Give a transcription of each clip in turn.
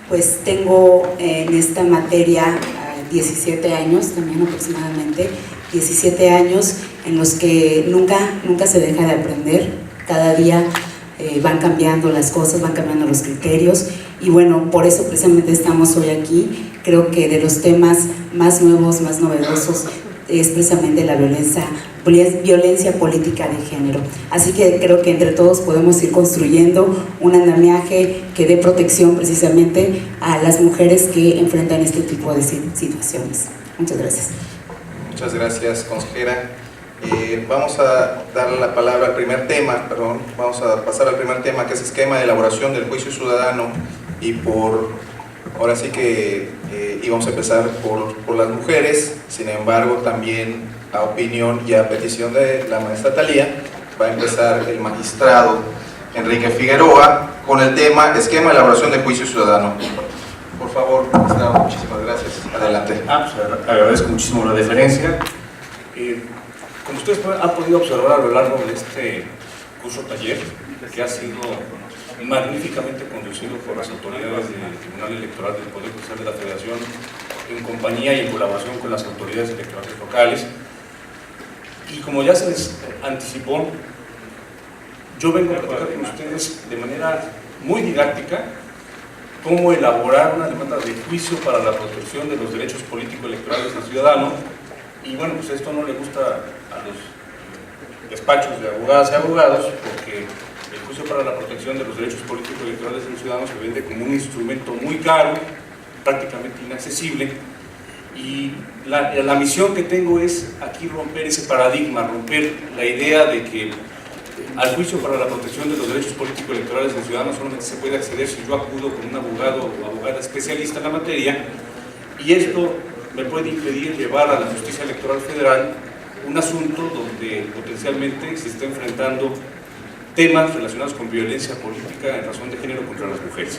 Pues tengo en esta materia 17 años, también aproximadamente, 17 años en los que nunca se deja de aprender. Cada día van cambiando las cosas, van cambiando los criterios, y bueno, por eso precisamente estamos hoy aquí. Creo que de los temas más nuevos, más novedosos, es precisamente la violencia política de género. Así que creo que entre todos podemos ir construyendo un andamiaje que dé protección precisamente a las mujeres que enfrentan este tipo de situaciones. Muchas gracias. Muchas gracias, consejera. Vamos a darle la palabra al primer tema, vamos a pasar al primer tema, que es esquema de elaboración del juicio ciudadano, y ahora sí que íbamos a empezar por las mujeres. Sin embargo, también a opinión y a petición de la maestra Talía, va a empezar el magistrado Enrique Figueroa con el tema esquema de elaboración del juicio ciudadano. Por favor, magistrado, muchísimas gracias. Adelante. Pues agradezco muchísimo la deferencia. Como ustedes han podido observar a lo largo de este curso taller, que ha sido magníficamente conducido por las autoridades del Tribunal Electoral del Poder Judicial de la Federación, en compañía y en colaboración con las autoridades electorales locales. Y como ya se les anticipó, yo vengo a platicar con ustedes de manera muy didáctica cómo elaborar una demanda de juicio para la protección de los derechos político-electorales del ciudadano. Y bueno, pues esto no le gusta a los despachos de abogadas y abogados, porque el juicio para la protección de los derechos político-electorales del ciudadano se vende como un instrumento muy caro, prácticamente inaccesible, y la misión que tengo es aquí romper ese paradigma, romper la idea de que al juicio para la protección de los derechos político-electorales del ciudadano solamente se puede acceder si yo acudo con un abogado o abogada especialista en la materia, y esto me puede impedir llevar a la Justicia Electoral Federal un asunto donde potencialmente se está enfrentando temas relacionados con violencia política en razón de género contra las mujeres.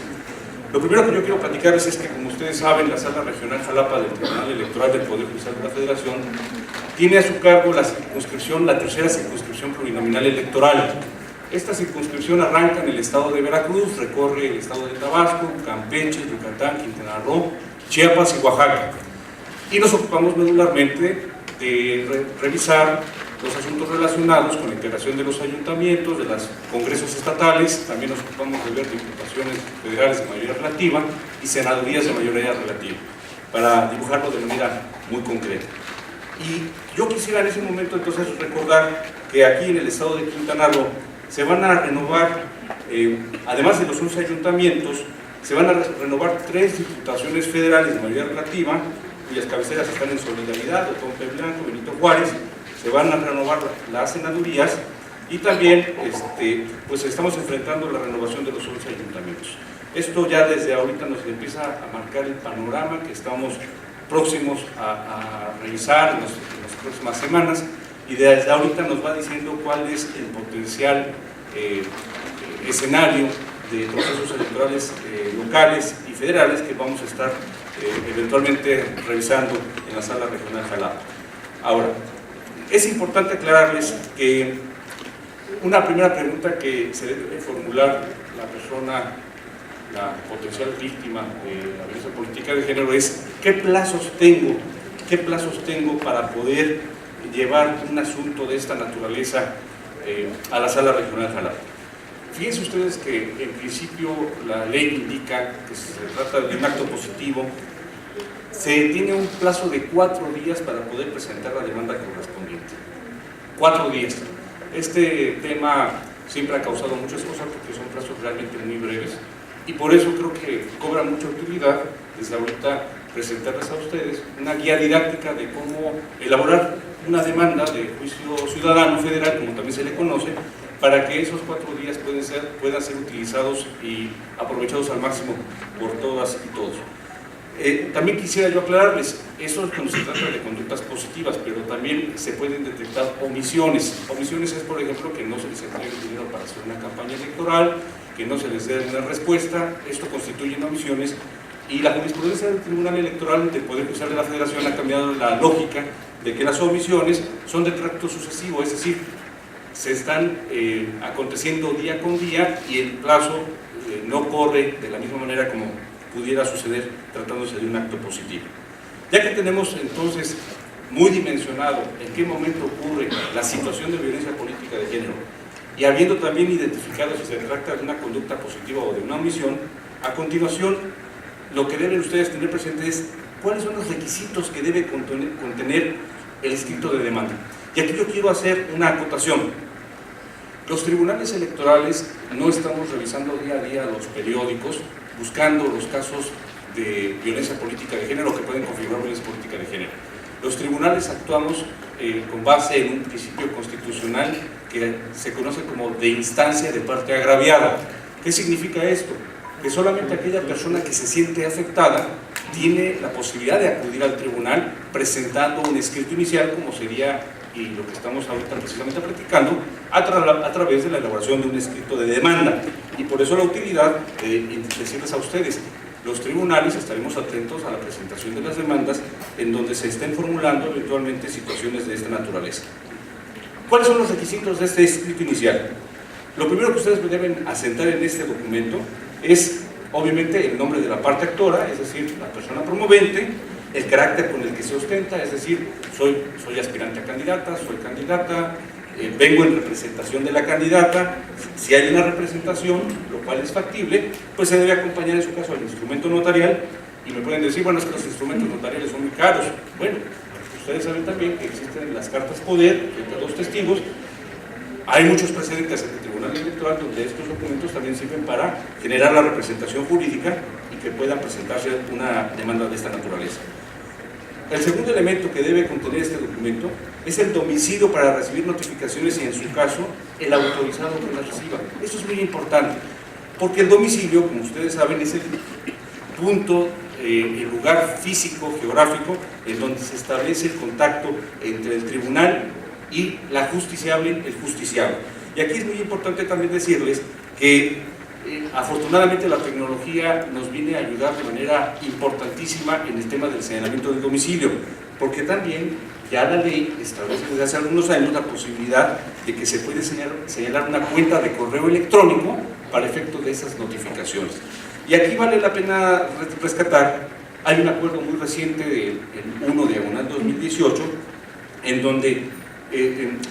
Lo primero que yo quiero platicarles es que, como ustedes saben, la Sala Regional Jalapa del Tribunal Electoral del Poder Judicial de la Federación tiene a su cargo la circunscripción, la tercera circunscripción plurinominal electoral. Esta circunscripción arranca en el estado de Veracruz, recorre el estado de Tabasco, Campeche, Yucatán, Quintana Roo, Chiapas y Oaxaca. Y nos ocupamos medularmente de revisar los asuntos relacionados con la integración de los ayuntamientos, de los congresos estatales. También nos ocupamos de ver diputaciones federales de mayoría relativa y senadurías de mayoría relativa, para dibujarlo de manera muy concreta. Y yo quisiera en ese momento entonces recordar que aquí en el estado de Quintana Roo se van a renovar, además de los 11 ayuntamientos, se van a renovar 3 diputaciones federales de mayoría relativa, cuyas cabeceras están en Solidaridad, Otompe Blanco, Benito Juárez. Se van a renovar las senadurías, y también pues estamos enfrentando la renovación de los 11 ayuntamientos. Esto ya desde ahorita nos empieza a marcar el panorama que estamos próximos a revisar en las próximas semanas, y desde ahorita nos va diciendo cuál es el potencial escenario de procesos electorales locales y federales que vamos a estar eventualmente revisando en la Sala Regional Jalapa. Ahora, es importante aclararles que una primera pregunta que se debe formular la persona, la potencial víctima de la violencia política de género, es ¿qué plazos tengo para poder llevar un asunto de esta naturaleza a la Sala Regional Jalapa? Fíjense ustedes que en principio la ley indica que si se trata de un acto positivo, se tiene un plazo de 4 días para poder presentar la demanda correspondiente. 4 días. Este tema siempre ha causado muchas cosas porque son plazos realmente muy breves, y por eso creo que cobra mucha utilidad desde ahorita presentarles a ustedes una guía didáctica de cómo elaborar una demanda de juicio ciudadano federal, como también se le conoce, para que esos 4 días puedan ser utilizados y aprovechados al máximo por todas y todos. También quisiera yo aclararles, eso es cuando se trata de conductas positivas, pero también se pueden detectar omisiones. Omisiones es, por ejemplo, que no se les entregue dinero para hacer una campaña electoral, que no se les dé una respuesta. Esto constituye omisiones, y la jurisprudencia del Tribunal Electoral del Poder Judicial de la Federación ha cambiado la lógica de que las omisiones son de tracto sucesivo, es decir, se están aconteciendo día con día, y el plazo no corre de la misma manera como pudiera suceder tratándose de un acto positivo. Ya que tenemos entonces muy dimensionado en qué momento ocurre la situación de violencia política de género, y habiendo también identificado si se trata de una conducta positiva o de una omisión, a continuación lo que deben ustedes tener presente es cuáles son los requisitos que debe contener el escrito de demanda. Y aquí yo quiero hacer una acotación. Los tribunales electorales no estamos revisando día a día los periódicos buscando los casos de violencia política de género que pueden configurar violencia política de género. Los tribunales actuamos con base en un principio constitucional que se conoce como de instancia de parte agraviada. ¿Qué significa esto? Que solamente aquella persona que se siente afectada tiene la posibilidad de acudir al tribunal presentando un escrito inicial, como sería, y lo que estamos ahorita precisamente practicando, a través de la elaboración de un escrito de demanda. Y por eso la utilidad de decirles a ustedes, los tribunales estaremos atentos a la presentación de las demandas en donde se estén formulando eventualmente situaciones de esta naturaleza. ¿Cuáles son los requisitos de este escrito inicial? Lo primero que ustedes deben asentar en este documento es, obviamente, el nombre de la parte actora, es decir, la persona promovente, el carácter con el que se ostenta, es decir, soy aspirante a candidata, soy candidata, vengo en representación de la candidata. Si hay una representación, lo cual es factible, pues se debe acompañar en su caso al instrumento notarial. Y me pueden decir, bueno, es que los instrumentos notariales son muy caros. Bueno, ustedes saben también que existen las cartas poder entre dos testigos. Hay muchos precedentes en el Tribunal Electoral donde estos documentos también sirven para generar la representación jurídica y que pueda presentarse una demanda de esta naturaleza. El segundo elemento que debe contener este documento es el domicilio para recibir notificaciones y, en su caso, el autorizado que las reciba. Esto es muy importante, porque el domicilio, como ustedes saben, es el punto, el lugar físico, geográfico, en donde se establece el contacto entre el tribunal y la justiciable, el justiciado. Y aquí es muy importante también decirles que afortunadamente la tecnología nos viene a ayudar de manera importantísima en el tema del señalamiento del domicilio, porque también ya la ley establece desde hace algunos años la posibilidad de que se puede señalar una cuenta de correo electrónico para efecto de esas notificaciones. Y aquí vale la pena rescatar, hay un acuerdo muy reciente del 1/2018 en donde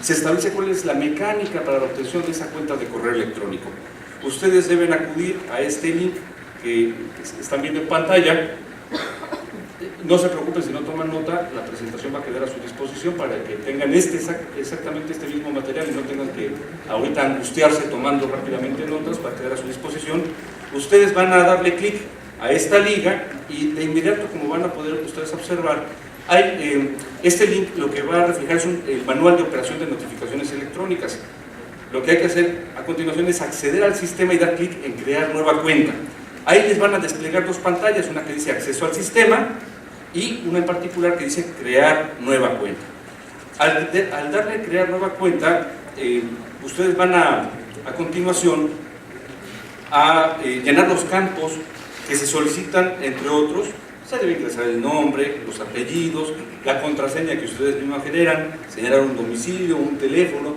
se establece cuál es la mecánica para la obtención de esa cuenta de correo electrónico. Ustedes deben acudir a este link que están viendo en pantalla. No se preocupen si no toman nota, la presentación va a quedar a su disposición para que tengan exactamente este mismo material y no tengan que ahorita angustiarse tomando rápidamente notas, para quedar a su disposición. Ustedes van a darle clic a esta liga y de inmediato, como van a poder ustedes observar, este link lo que va a reflejar es el manual de operación de notificaciones electrónicas. Lo que hay que hacer a continuación es acceder al sistema y dar clic en crear nueva cuenta. Ahí les van a desplegar dos pantallas, una que dice acceso al sistema y una en particular que dice crear nueva cuenta. Al darle crear nueva cuenta, ustedes van a continuación a llenar los campos que se solicitan, entre otros. Se debe ingresar el nombre, los apellidos, la contraseña que ustedes mismos generan, señalar un domicilio, un teléfono,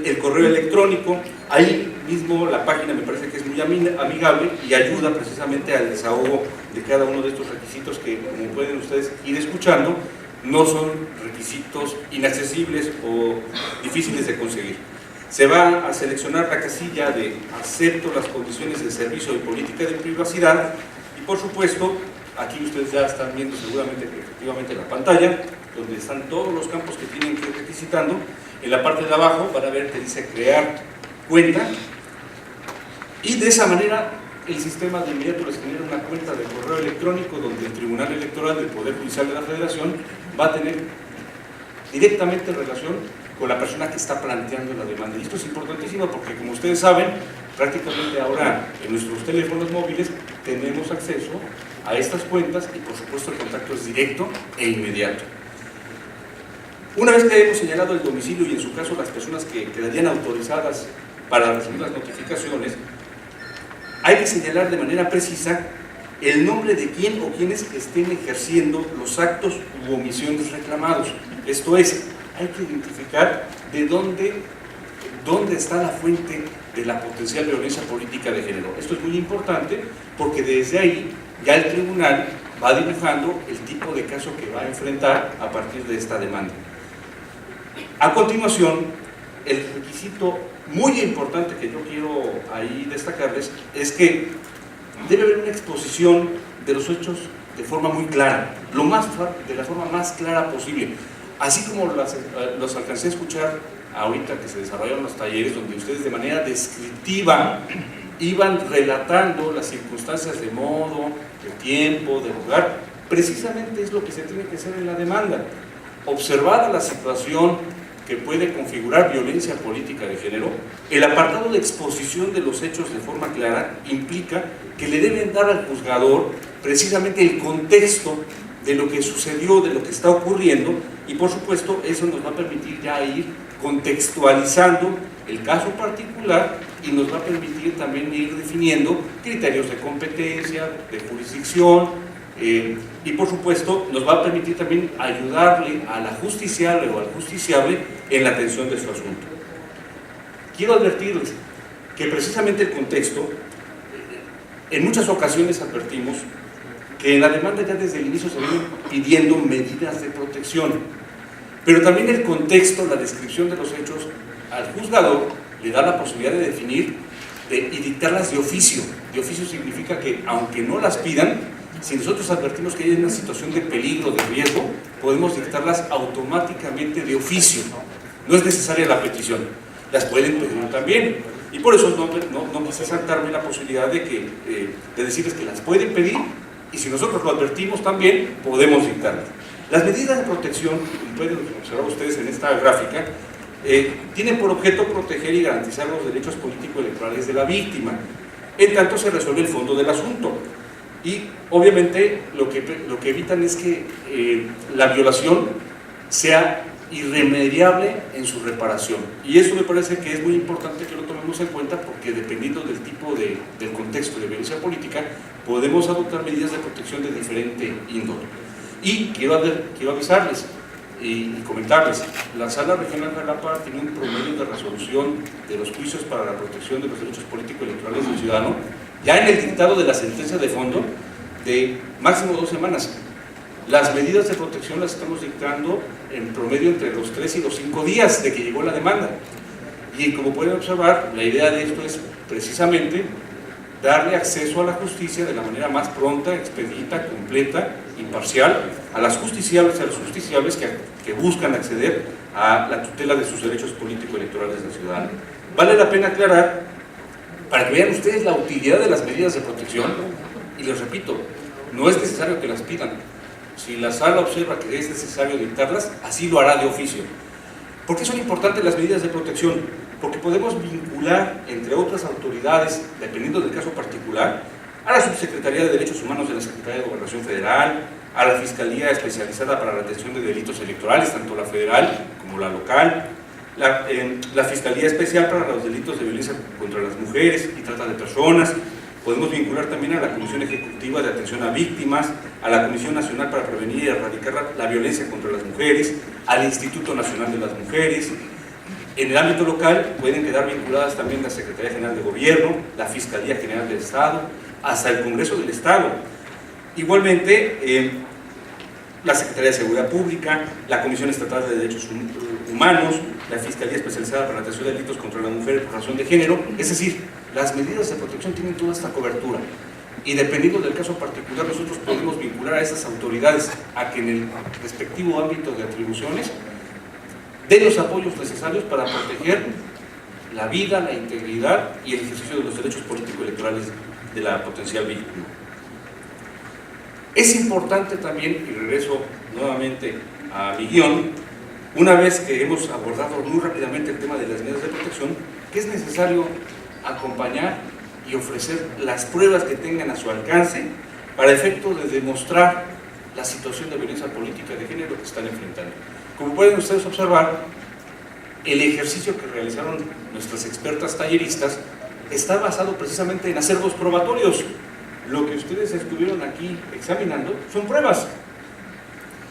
el correo electrónico. Ahí mismo la página me parece que es muy amigable y ayuda precisamente al desahogo de cada uno de estos requisitos que, como pueden ustedes ir escuchando, no son requisitos inaccesibles o difíciles de conseguir. Se va a seleccionar la casilla de acepto las condiciones de servicio y política de privacidad y, por supuesto, aquí ustedes ya están viendo seguramente efectivamente la pantalla donde están todos los campos que tienen que ir requisitando. En la parte de abajo van a ver que dice crear cuenta y de esa manera el sistema de inmediato les genera una cuenta de correo electrónico donde el Tribunal Electoral del Poder Judicial de la Federación va a tener directamente relación con la persona que está planteando la demanda. Y esto es importantísimo porque, como ustedes saben, prácticamente ahora en nuestros teléfonos móviles tenemos acceso a estas cuentas y, por supuesto, el contacto es directo e inmediato. Una vez que hemos señalado el domicilio y, en su caso, las personas que quedarían autorizadas para recibir las notificaciones, hay que señalar de manera precisa el nombre de quién o quienes estén ejerciendo los actos u omisiones reclamados. Esto es, hay que identificar de dónde está la fuente de la potencial violencia política de género. Esto es muy importante porque desde ahí ya el tribunal va dibujando el tipo de caso que va a enfrentar a partir de esta demanda. A continuación, el requisito muy importante que yo quiero ahí destacarles es que debe haber una exposición de los hechos de forma muy clara, de la forma más clara posible, así como los alcancé a escuchar ahorita que se desarrollaron los talleres, donde ustedes de manera descriptiva iban relatando las circunstancias de modo, de tiempo, de lugar. Precisamente es lo que se tiene que hacer en la demanda. Observada la situación que puede configurar violencia política de género, el apartado de exposición de los hechos de forma clara implica que le deben dar al juzgador precisamente el contexto de lo que sucedió, de lo que está ocurriendo, y por supuesto eso nos va a permitir ya ir contextualizando el caso particular y nos va a permitir también ir definiendo criterios de competencia, de jurisdicción, y por supuesto nos va a permitir también ayudarle a la justiciable o al justiciable en la atención de su asunto. Quiero advertirles que precisamente el contexto, en muchas ocasiones advertimos que en la demanda ya desde el inicio se vienen pidiendo medidas de protección, pero también el contexto, la descripción de los hechos al juzgador le da la posibilidad de definir y dictarlas de oficio. De oficio significa que aunque no las pidan, si nosotros advertimos que hay una situación de peligro, de riesgo, podemos dictarlas automáticamente de oficio. No es necesaria la petición, las pueden pedir también. Y por eso no quise saltarme la posibilidad de decirles que las pueden pedir, y si nosotros lo advertimos también, podemos dictarlas. Las medidas de protección, como pueden observar ustedes en esta gráfica, tienen por objeto proteger y garantizar los derechos político-electorales de la víctima, en tanto se resuelve el fondo del asunto. Y obviamente lo que evitan es que la violación sea irremediable en su reparación. Y eso me parece que es muy importante que lo tomemos en cuenta, porque dependiendo del tipo del contexto de violencia política, podemos adoptar medidas de protección de diferente índole. Y quiero avisarles y comentarles, la Sala Regional de Jalapa tiene un promedio de resolución de los juicios para la protección de los derechos político-electorales del ciudadano, ya en el dictado de la sentencia de fondo, de máximo 2 semanas. Las medidas de protección las estamos dictando en promedio entre los 3 y los 5 días de que llegó la demanda. Y como pueden observar, la idea de esto es precisamente darle acceso a la justicia de la manera más pronta, expedita, completa, imparcial, a las justiciables y a los justiciables que buscan acceder a la tutela de sus derechos político-electorales del ciudadano. Vale la pena aclarar, para que vean ustedes la utilidad de las medidas de protección, y les repito, no es necesario que las pidan. Si la sala observa que es necesario dictarlas, así lo hará de oficio. ¿Por qué son importantes las medidas de protección? Porque podemos vincular, entre otras autoridades, dependiendo del caso particular, a la Subsecretaría de Derechos Humanos de la Secretaría de Gobernación Federal, a la Fiscalía Especializada para la Atención de Delitos Electorales, tanto la federal como la local, la Fiscalía Especial para los Delitos de Violencia contra las Mujeres y Trata de Personas. Podemos vincular también a la Comisión Ejecutiva de Atención a Víctimas, a la Comisión Nacional para Prevenir y Erradicar la Violencia contra las Mujeres, al Instituto Nacional de las Mujeres. En el ámbito local pueden quedar vinculadas también la Secretaría General de Gobierno, la Fiscalía General del Estado, hasta el Congreso del Estado. Igualmente, la Secretaría de Seguridad Pública, la Comisión Estatal de Derechos Humanos, la Fiscalía Especializada para la Atención de Delitos contra la Mujer por razón de género. Es decir, las medidas de protección tienen toda esta cobertura, y dependiendo del caso particular nosotros podemos vincular a esas autoridades a que en el respectivo ámbito de atribuciones den los apoyos necesarios para proteger la vida, la integridad y el ejercicio de los derechos político-electorales de la potencial víctima. Es importante también, y regreso nuevamente a mi guión, una vez que hemos abordado muy rápidamente el tema de las medidas de protección, que es necesario acompañar y ofrecer las pruebas que tengan a su alcance para efecto de demostrar la situación de violencia política de género que están enfrentando. Como pueden ustedes observar, el ejercicio que realizaron nuestras expertas talleristas está basado precisamente en acervos probatorios. Lo que ustedes estuvieron aquí examinando son pruebas.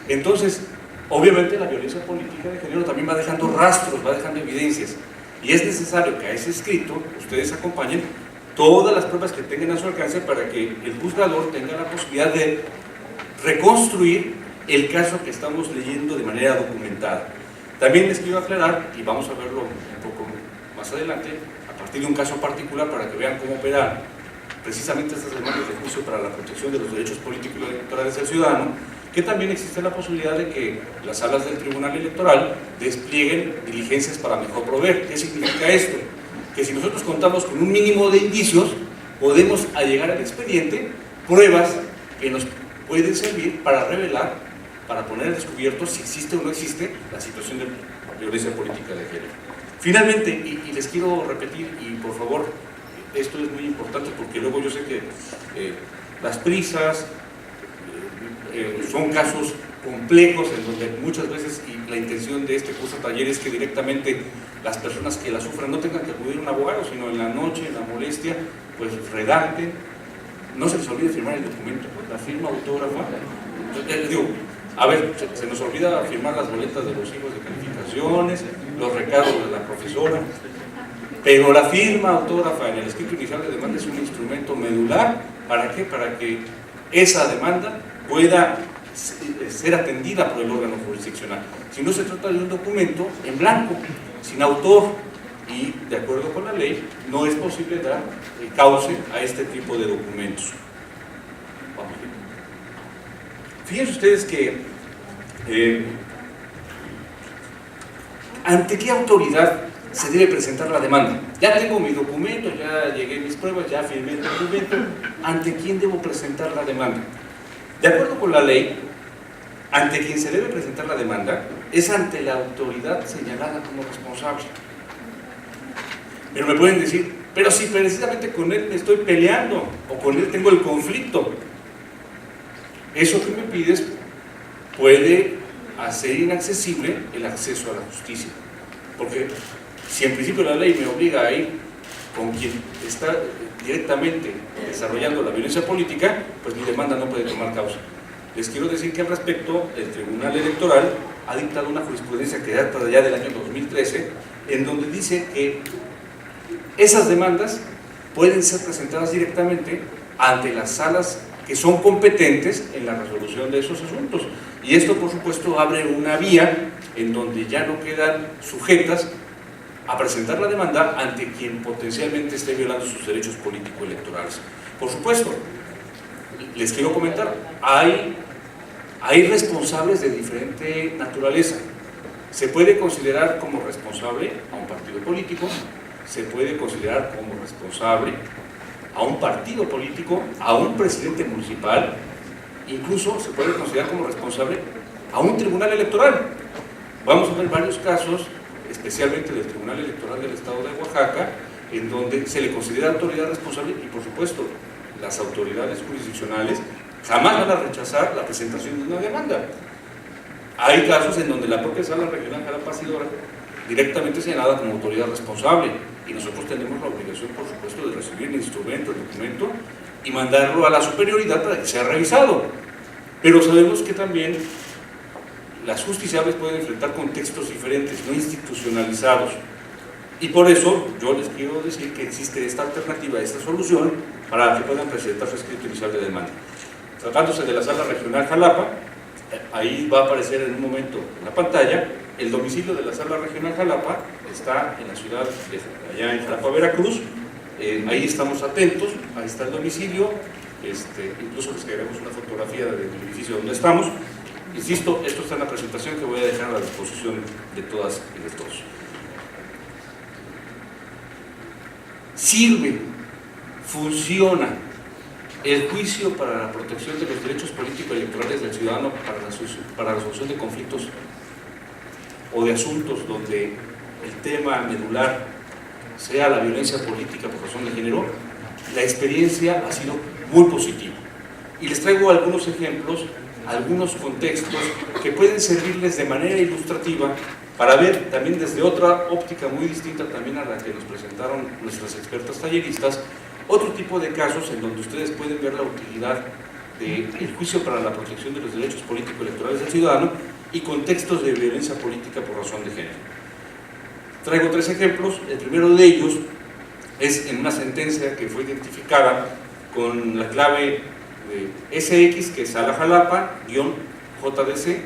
Entonces, obviamente la violencia política de género también va dejando rastros, va dejando evidencias. Y es necesario que a ese escrito ustedes acompañen todas las pruebas que tengan a su alcance para que el juzgador tenga la posibilidad de reconstruir el caso que estamos leyendo de manera documentada. También les quiero aclarar, y vamos a verlo un poco más adelante, a partir de un caso particular para que vean cómo operan precisamente estas demandas de juicio para la protección de los derechos políticos y electorales del ciudadano, que también existe la posibilidad de que las salas del Tribunal Electoral desplieguen diligencias para mejor proveer. ¿Qué significa esto? Que si nosotros contamos con un mínimo de indicios, podemos allegar al expediente pruebas que nos pueden servir para revelar, para poner al descubierto si existe o no existe la situación de violencia política de género. Finalmente, y les quiero repetir, y por favor, esto es muy importante porque luego yo sé que las prisas son casos complejos en donde muchas veces, y la intención de este curso taller es que directamente las personas que la sufran no tengan que acudir a un abogado, sino en la noche, en la molestia, pues redacten, no se les olvide firmar el documento, pues, la firma autógrafa. Digo, a ver, se nos olvida firmar las boletas de los hijos de calificaciones, los recados de la profesora, pero la firma autógrafa en el escrito inicial de demanda es un instrumento medular. ¿Para qué? Para que esa demanda pueda ser atendida por el órgano jurisdiccional. Si no, se trata de un documento en blanco, sin autor, y de acuerdo con la ley no es posible dar cauce a este tipo de documentos. Vamos bien. Fíjense ustedes que ¿ante qué autoridad se debe presentar la demanda? Ya tengo mi documento, ya llegué a mis pruebas, ya firmé el documento. ¿Ante quién debo presentar la demanda? De acuerdo con la ley, ante quien se debe presentar la demanda es ante la autoridad señalada como responsable. Pero me pueden decir, pero si precisamente con él me estoy peleando o con él tengo el conflicto, eso que me pides puede hacer inaccesible el acceso a la justicia. Porque si en principio la ley me obliga a ir con quien está directamente desarrollando la violencia política, pues mi demanda no puede tomar causa. Les quiero decir que al respecto el Tribunal Electoral ha dictado una jurisprudencia que data ya del año 2013, en donde dice que esas demandas pueden ser presentadas directamente ante las salas que son competentes en la resolución de esos asuntos. Y esto, por supuesto, abre una vía en donde ya no quedan sujetas a presentar la demanda ante quien potencialmente esté violando sus derechos político-electorales. Por supuesto, les quiero comentar, hay responsables de diferente naturaleza. Se puede considerar como responsable a un partido político, se puede considerar como responsable a un partido político, a un presidente municipal, incluso se puede considerar como responsable a un tribunal electoral. Vamos a ver varios casos, especialmente del Tribunal Electoral del Estado de Oaxaca, en donde se le considera autoridad responsable y, por supuesto, las autoridades jurisdiccionales jamás van a rechazar la presentación de una demanda. Hay casos en donde la propia Sala Regional Jalapa ha sido directamente señalada como autoridad responsable y nosotros tenemos la obligación, por supuesto, de recibir el instrumento, el documento y mandarlo a la superioridad para que sea revisado. Pero sabemos que también las justiciables pueden enfrentar contextos diferentes, no institucionalizados. Y por eso yo les quiero decir que existe esta alternativa, esta solución, para que puedan presentar su escrito inicial de demanda. Tratándose de la Sala Regional Jalapa, ahí va a aparecer en un momento en la pantalla, el domicilio de la Sala Regional Jalapa está en la ciudad de allá en Jalapa, Veracruz. Ahí estamos atentos, ahí está el domicilio, incluso les queremos una fotografía del edificio donde estamos. Insisto, esto está en la presentación que voy a dejar a la disposición de todas y de todos. Sirve, funciona el juicio para la protección de los derechos político-electorales del ciudadano para la resolución de conflictos o de asuntos donde el tema medular sea la violencia política por razón de género. La experiencia ha sido muy positiva. Y les traigo algunos ejemplos, algunos contextos que pueden servirles de manera ilustrativa para ver también desde otra óptica muy distinta también a la que nos presentaron nuestras expertas talleristas, otro tipo de casos en donde ustedes pueden ver la utilidad del juicio para la protección de los derechos político-electorales del ciudadano y contextos de violencia política por razón de género. Traigo 3 ejemplos. El primero de ellos es en una sentencia que fue identificada con la clave de SX, que es Sala Jalapa-JDC,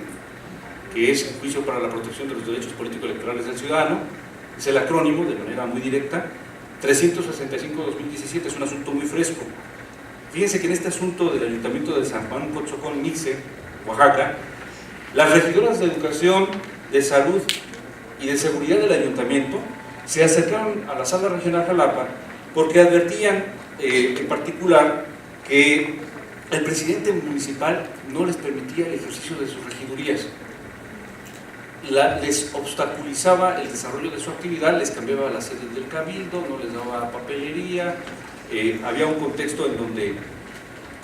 que es el Juicio para la Protección de los Derechos Político-Electorales del Ciudadano. Es el acrónimo, de manera muy directa, 365-2017, es un asunto muy fresco. Fíjense que en este asunto del Ayuntamiento de San Juan Cotzocón Mixe, Oaxaca, las regidoras de Educación, de Salud y de Seguridad del Ayuntamiento se acercaron a la Sala Regional Jalapa porque advertían en particular que el presidente municipal no les permitía el ejercicio de sus regidurías. Les obstaculizaba el desarrollo de su actividad, les cambiaba las sedes del cabildo, no les daba papelería. Había un contexto en donde,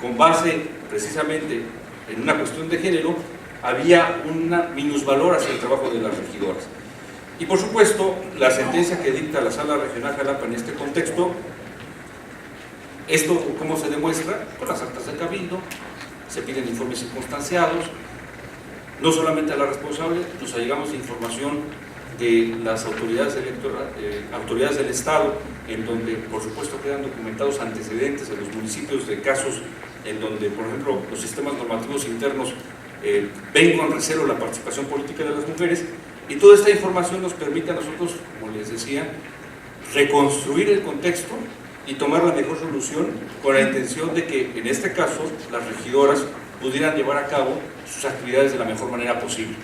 con base precisamente en una cuestión de género, había un minusvalor hacia el trabajo de las regidoras. Y por supuesto, la sentencia que dicta la Sala Regional Jalapa en este contexto, ¿esto cómo se demuestra? Con las actas del cabildo, se piden informes circunstanciados. No solamente a la responsable, nos allegamos información de las autoridades del Estado, en donde por supuesto quedan documentados antecedentes de los municipios de casos en donde, por ejemplo, los sistemas normativos internos ven con recelo la participación política de las mujeres, y toda esta información nos permite a nosotros, como les decía, reconstruir el contexto y tomar la mejor solución con la intención de que, en este caso, las regidoras pudieran llevar a cabo sus actividades de la mejor manera posible.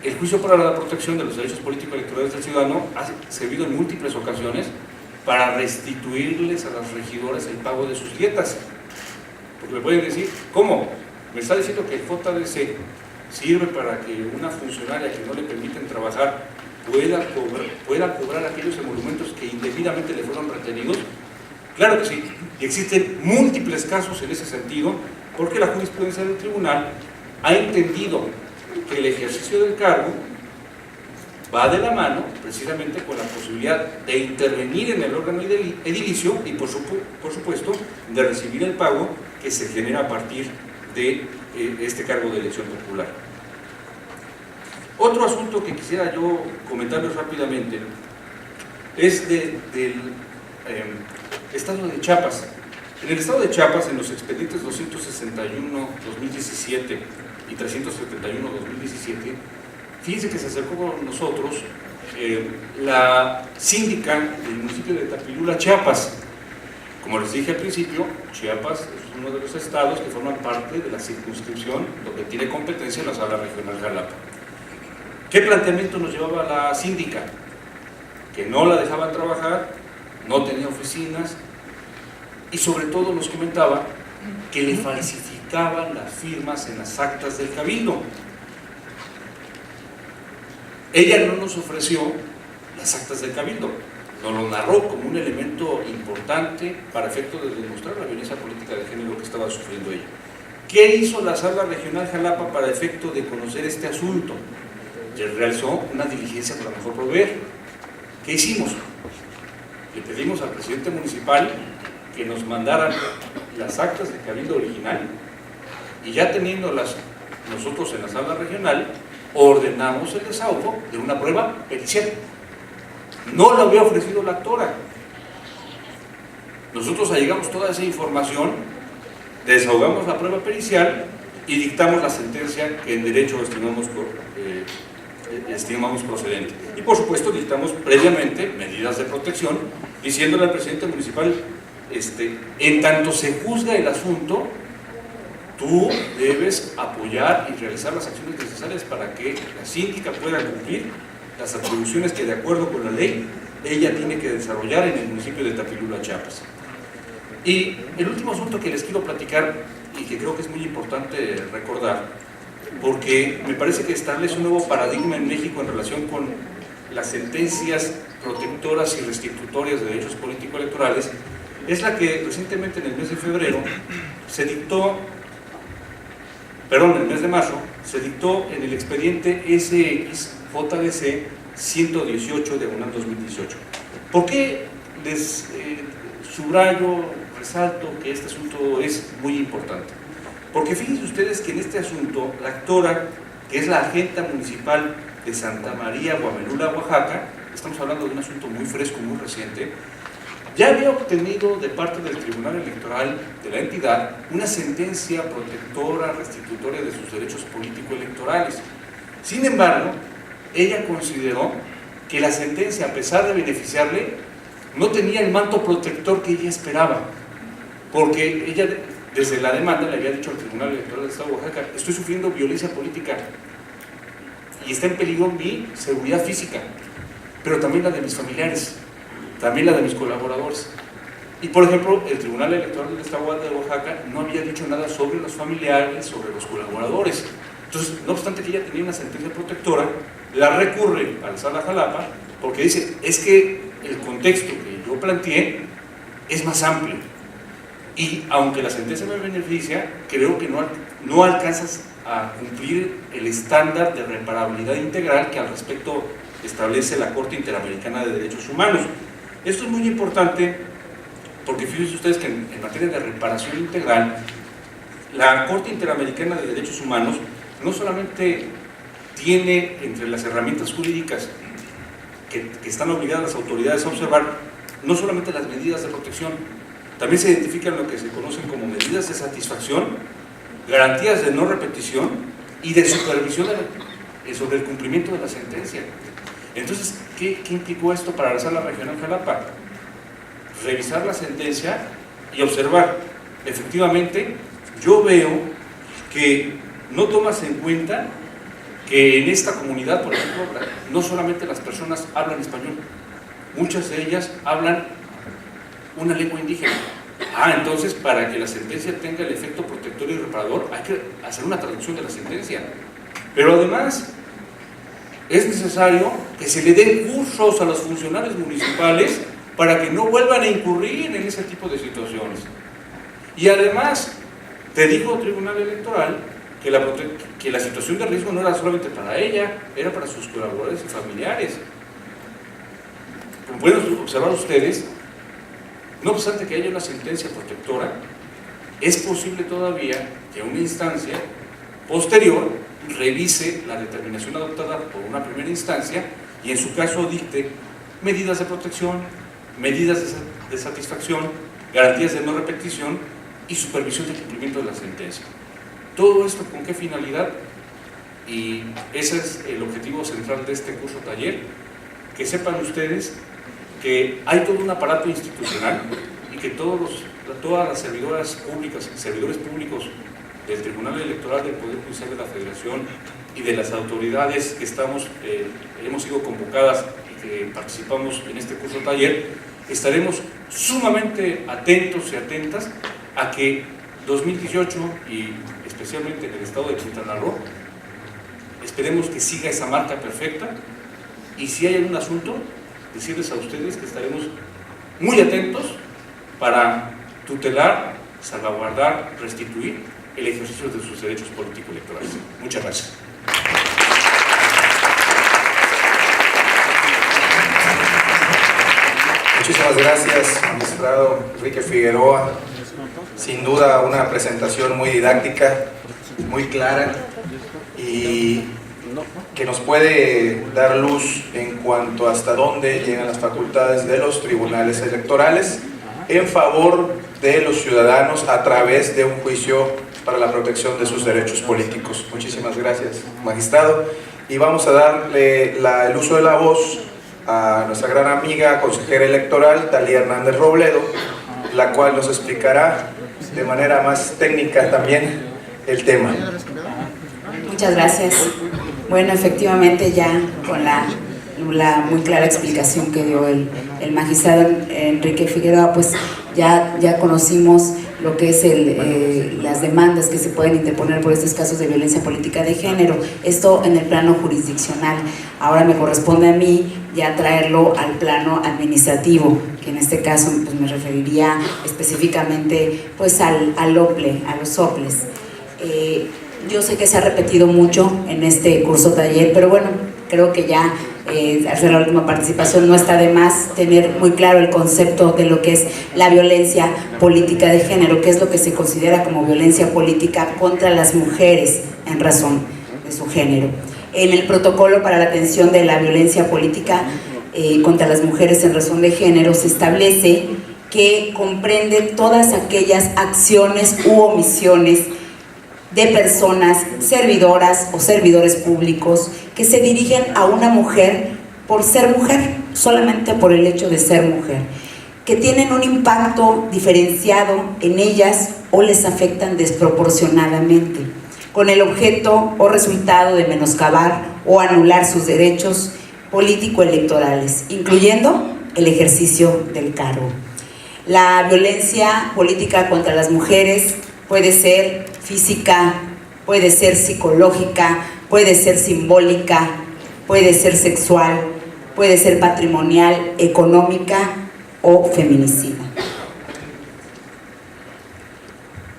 El juicio para la protección de los derechos político-electorales del ciudadano ha servido en múltiples ocasiones para restituirles a las regidoras el pago de sus dietas. Porque me pueden decir, ¿cómo? Me está diciendo que el JDC sirve para que una funcionaria que no le permiten trabajar pueda cobrar aquellos emolumentos que indebidamente le fueron retenidos. Claro que sí, y existen múltiples casos en ese sentido, porque la jurisprudencia del tribunal ha entendido que el ejercicio del cargo va de la mano precisamente con la posibilidad de intervenir en el órgano edilicio y por supuesto de recibir el pago que se genera a partir de este cargo de elección popular. Otro asunto que quisiera yo comentarles rápidamente es del estado de Chiapas. En el estado de Chiapas, en los expedientes 261-2017 y 371-2017, fíjense que se acercó con nosotros la síndica del municipio de Tapilula, Chiapas. Como les dije al principio, Chiapas es uno de los estados que forman parte de la circunscripción donde tiene competencia la Sala Regional Jalapa. ¿Qué planteamiento nos llevaba la síndica? Que no la dejaban trabajar, no tenía oficinas y sobre todo nos comentaba que le falsificaban las firmas en las actas del cabildo. Ella no nos ofreció las actas del cabildo, nos lo narró como un elemento importante para efecto de demostrar la violencia política de género que estaba sufriendo ella. ¿Qué hizo la Sala Regional Jalapa para efecto de conocer este asunto? Realizó una diligencia para mejor proveer. ¿Qué hicimos? Le pedimos al presidente municipal que nos mandaran las actas de cabildo original y ya teniéndolas nosotros en la Sala Regional, ordenamos el desahogo de una prueba pericial. No la había ofrecido la actora. Nosotros allegamos toda esa información, desahogamos la prueba pericial y dictamos la sentencia que en derecho estimamos procedente. Y por supuesto dictamos previamente medidas de protección, diciéndole al presidente municipal, en tanto se juzga el asunto, tú debes apoyar y realizar las acciones necesarias para que la síndica pueda cumplir las atribuciones que de acuerdo con la ley ella tiene que desarrollar en el municipio de Tapilula, Chiapas. Y el último asunto que les quiero platicar y que creo que es muy importante recordar, porque me parece que establece un nuevo paradigma en México en relación con las sentencias protectoras y restitutorias de derechos político-electorales, es la que recientemente en el mes de febrero se dictó, perdón, en el mes de marzo, se dictó en el expediente SXJDC 118 de UNAM 2018. ¿Por qué les subrayo, resalto que este asunto es muy importante? Porque fíjense ustedes que en este asunto, la actora, que es la agenta municipal de Santa María, Guamelula, Oaxaca, estamos hablando de un asunto muy fresco, muy reciente, ya había obtenido de parte del Tribunal Electoral de la entidad una sentencia protectora, restitutoria de sus derechos político-electorales. Sin embargo, ella consideró que la sentencia, a pesar de beneficiarle, no tenía el manto protector que ella esperaba, porque ella, desde la demanda, le había dicho al Tribunal Electoral del Estado de Oaxaca: estoy sufriendo violencia política y está en peligro mi seguridad física, pero también la de mis familiares, también la de mis colaboradores. Y por ejemplo, el Tribunal Electoral del Estado de Oaxaca no había dicho nada sobre los familiares, sobre los colaboradores. Entonces, no obstante que ella tenía una sentencia protectora, la recurre al Sala Jalapa porque dice: es que el contexto que yo planteé es más amplio y aunque la sentencia me beneficia, creo que no alcanzas a cumplir el estándar de reparabilidad integral que al respecto establece la Corte Interamericana de Derechos Humanos. Esto es muy importante porque fíjense ustedes que en materia de reparación integral, la Corte Interamericana de Derechos Humanos no solamente tiene entre las herramientas jurídicas que están obligadas las autoridades a observar, no solamente las medidas de protección, también se identifican lo que se conocen como medidas de satisfacción, garantías de no repetición y de supervisión sobre el cumplimiento de la sentencia. Entonces, ¿qué implicó esto para la Sala Regional Jalapa? Revisar la sentencia y observar, efectivamente, yo veo que no tomas en cuenta que en esta comunidad, por ejemplo, no solamente las personas hablan español, muchas de ellas hablan una lengua indígena. Entonces, para que la sentencia tenga el efecto protector y reparador, hay que hacer una traducción de la sentencia. Pero además, es necesario que se le den cursos a los funcionarios municipales para que no vuelvan a incurrir en ese tipo de situaciones. Y además, te dijo el Tribunal Electoral que la situación de riesgo no era solamente para ella, era para sus colaboradores y familiares. Como pueden observar ustedes, no obstante que haya una sentencia protectora, es posible todavía que una instancia posterior revise la determinación adoptada por una primera instancia y en su caso dicte medidas de protección, medidas de satisfacción, garantías de no repetición y supervisión del cumplimiento de la sentencia. ¿Todo esto con qué finalidad? Y ese es el objetivo central de este curso taller, que sepan ustedes que hay todo un aparato institucional y que todas las servidoras públicas y servidores públicos del Tribunal Electoral, del Poder Judicial de la Federación y de las autoridades que hemos sido convocadas y que participamos en este curso taller, estaremos sumamente atentos y atentas a que 2018 y especialmente en el estado de Quintana Roo, esperemos que siga esa marca perfecta y si hay algún asunto, decirles a ustedes que estaremos muy atentos para tutelar, salvaguardar, restituir el ejercicio de sus derechos político-electorales. Muchas gracias. Muchísimas gracias, magistrado Enrique Figueroa. Sin duda una presentación muy didáctica, muy clara y que nos puede dar luz en cuanto hasta dónde llegan las facultades de los tribunales electorales en favor de los ciudadanos a través de un juicio para la protección de sus derechos políticos. Muchísimas gracias, magistrado. Y vamos a darle el uso de la voz a nuestra gran amiga, consejera electoral, Talía Hernández Robledo, la cual nos explicará de manera más técnica también el tema. Muchas gracias. Bueno, efectivamente ya con la muy clara explicación que dio el magistrado Enrique Figueroa, pues ya conocimos lo que es las demandas que se pueden interponer por estos casos de violencia política de género, esto en el plano jurisdiccional. Ahora me corresponde a mí ya traerlo al plano administrativo, que en este caso pues me referiría específicamente pues al OPLE, a los OPLES. Yo sé que se ha repetido mucho en este curso taller, pero bueno, creo que ya al ser la última participación no está de más tener muy claro el concepto de lo que es la violencia política de género, que es lo que se considera como violencia política contra las mujeres en razón de su género. En el protocolo para la atención de la violencia política contra las mujeres en razón de género se establece que comprende todas aquellas acciones u omisiones de personas servidoras o servidores públicos que se dirigen a una mujer por ser mujer, solamente por el hecho de ser mujer, que tienen un impacto diferenciado en ellas o les afectan desproporcionadamente, con el objeto o resultado de menoscabar o anular sus derechos político-electorales, incluyendo el ejercicio del cargo. La violencia política contra las mujeres puede ser física, puede ser psicológica, puede ser simbólica, puede ser sexual, puede ser patrimonial, económica o feminicida.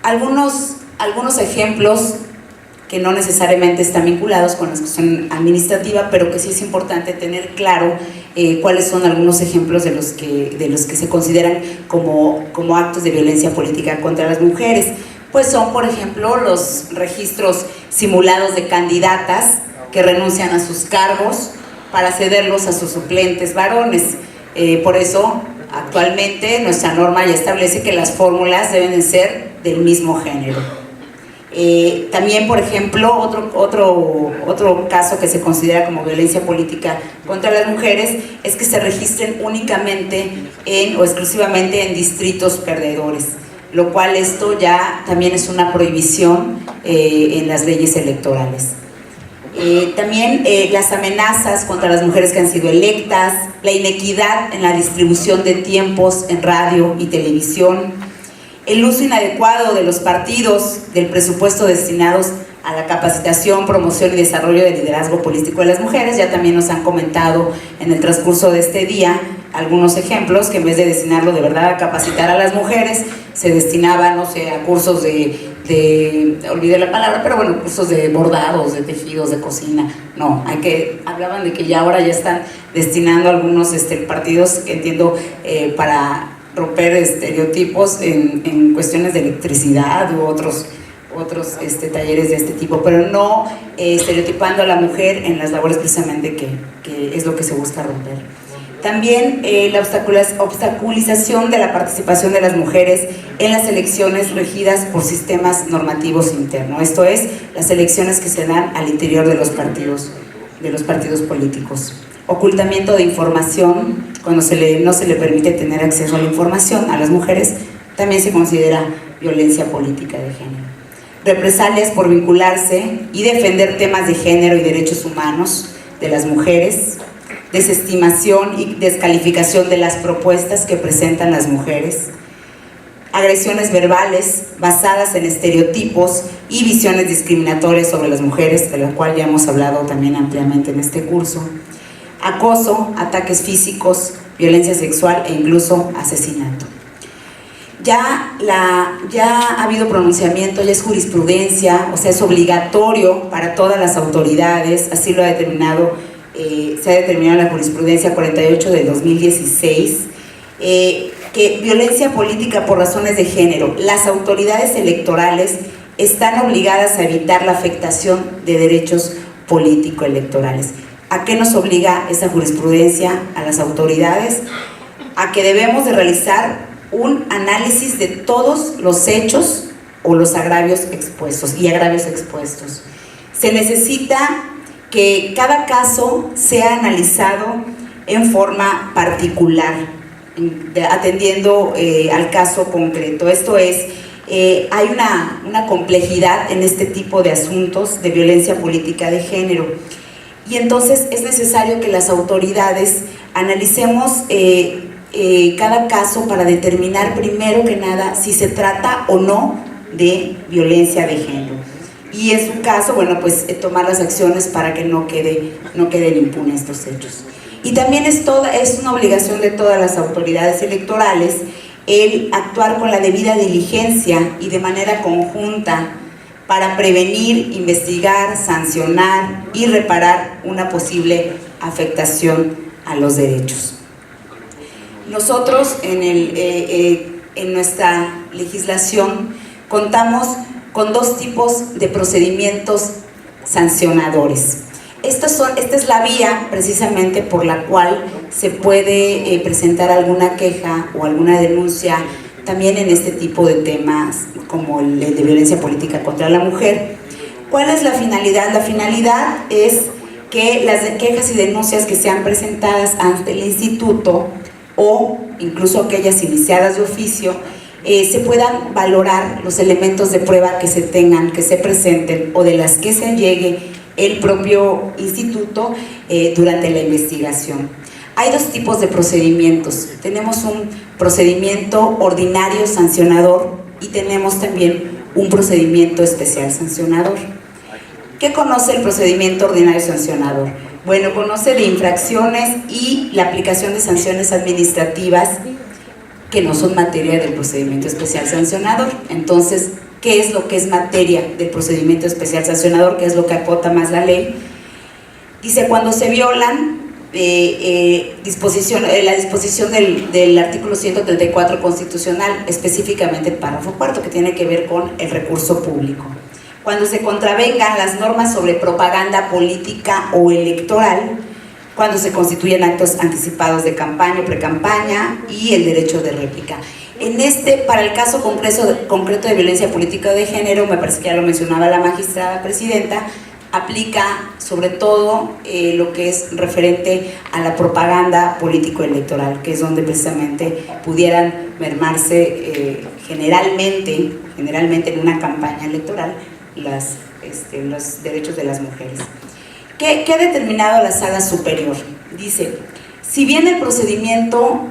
Algunos ejemplos que no necesariamente están vinculados con la cuestión administrativa, pero que sí es importante tener claro cuáles son algunos ejemplos de los que se consideran como actos de violencia política contra las mujeres. Pues son, por ejemplo, los registros simulados de candidatas que renuncian a sus cargos para cederlos a sus suplentes varones. Por eso, actualmente, nuestra norma ya establece que las fórmulas deben de ser del mismo género. También, por ejemplo, otro caso que se considera como violencia política contra las mujeres es que se registren únicamente o exclusivamente en distritos perdedores, lo cual esto ya también es una prohibición en las leyes electorales. También las amenazas contra las mujeres que han sido electas, la inequidad en la distribución de tiempos en radio y televisión, el uso inadecuado de los partidos del presupuesto destinados a la capacitación, promoción y desarrollo del liderazgo político de las mujeres. Ya también nos han comentado en el transcurso de este día algunos ejemplos que en vez de destinarlo de verdad a capacitar a las mujeres, se destinaba, no sé, a cursos olvidé la palabra, pero bueno, cursos de bordados, de tejidos, de cocina. No, hablaban de que ya ahora ya están destinando algunos partidos, entiendo, para romper estereotipos en cuestiones de electricidad u otros talleres de este tipo, pero no estereotipando a la mujer en las labores precisamente que es lo que se busca romper. También la obstaculización de la participación de las mujeres en las elecciones regidas por sistemas normativos internos, esto es, las elecciones que se dan al interior de los partidos políticos. Ocultamiento de información, cuando no se le permite tener acceso a la información a las mujeres, también se considera violencia política de género. Represalias por vincularse y defender temas de género y derechos humanos de las mujeres, desestimación y descalificación de las propuestas que presentan las mujeres, agresiones verbales basadas en estereotipos y visiones discriminatorias sobre las mujeres, de la cual ya hemos hablado también ampliamente en este curso, acoso, ataques físicos, violencia sexual e incluso asesinato. Ya ha habido pronunciamiento, ya es jurisprudencia, o sea, es obligatorio para todas las autoridades, así lo ha determinado, se ha determinado en la jurisprudencia 48 del 2016, que violencia política por razones de género, las autoridades electorales están obligadas a evitar la afectación de derechos político-electorales. ¿A qué nos obliga esa jurisprudencia a las autoridades? A que debemos de realizar un análisis de todos los hechos o los agravios expuestos. Se necesita que cada caso sea analizado en forma particular, atendiendo al caso concreto. Esto es, hay una complejidad en este tipo de asuntos de violencia política de género. Y entonces es necesario que las autoridades analicemos cada caso para determinar primero que nada si se trata o no de violencia de género. Y en su caso, bueno, pues tomar las acciones para que no queden impunes estos hechos. Y también es una obligación de todas las autoridades electorales el actuar con la debida diligencia y de manera conjunta para prevenir, investigar, sancionar y reparar una posible afectación a los derechos. Nosotros en nuestra legislación contamos con dos tipos de procedimientos sancionadores. Esta es la vía precisamente por la cual se puede presentar alguna queja o alguna denuncia también en este tipo de temas como el de violencia política contra la mujer. ¿Cuál es la finalidad? La finalidad es que las quejas y denuncias que sean presentadas ante el instituto o incluso aquellas iniciadas de oficio se puedan valorar los elementos de prueba que se tengan, que se presenten o de las que se llegue el propio instituto durante la investigación. Hay dos tipos de procedimientos. Tenemos un procedimiento ordinario sancionador y tenemos también un procedimiento especial sancionador. ¿Qué conoce el procedimiento ordinario sancionador? Bueno, conoce de infracciones y la aplicación de sanciones administrativas que no son materia del procedimiento especial sancionador. Entonces, ¿qué es lo que es materia del procedimiento especial sancionador? ¿Qué es lo que acota más la ley? Dice, cuando se violan la disposición del artículo 134 constitucional, específicamente el párrafo cuarto, que tiene que ver con el recurso público. Cuando se contravengan las normas sobre propaganda política o electoral, cuando se constituyen actos anticipados de campaña o precampaña y el derecho de réplica. Para el caso concreto de violencia política de género, me parece que ya lo mencionaba la magistrada presidenta, aplica sobre todo lo que es referente a la propaganda político-electoral, que es donde precisamente pudieran mermarse generalmente en una campaña electoral los derechos de las mujeres. ¿Qué ha determinado la Sala Superior? Dice, si bien el procedimiento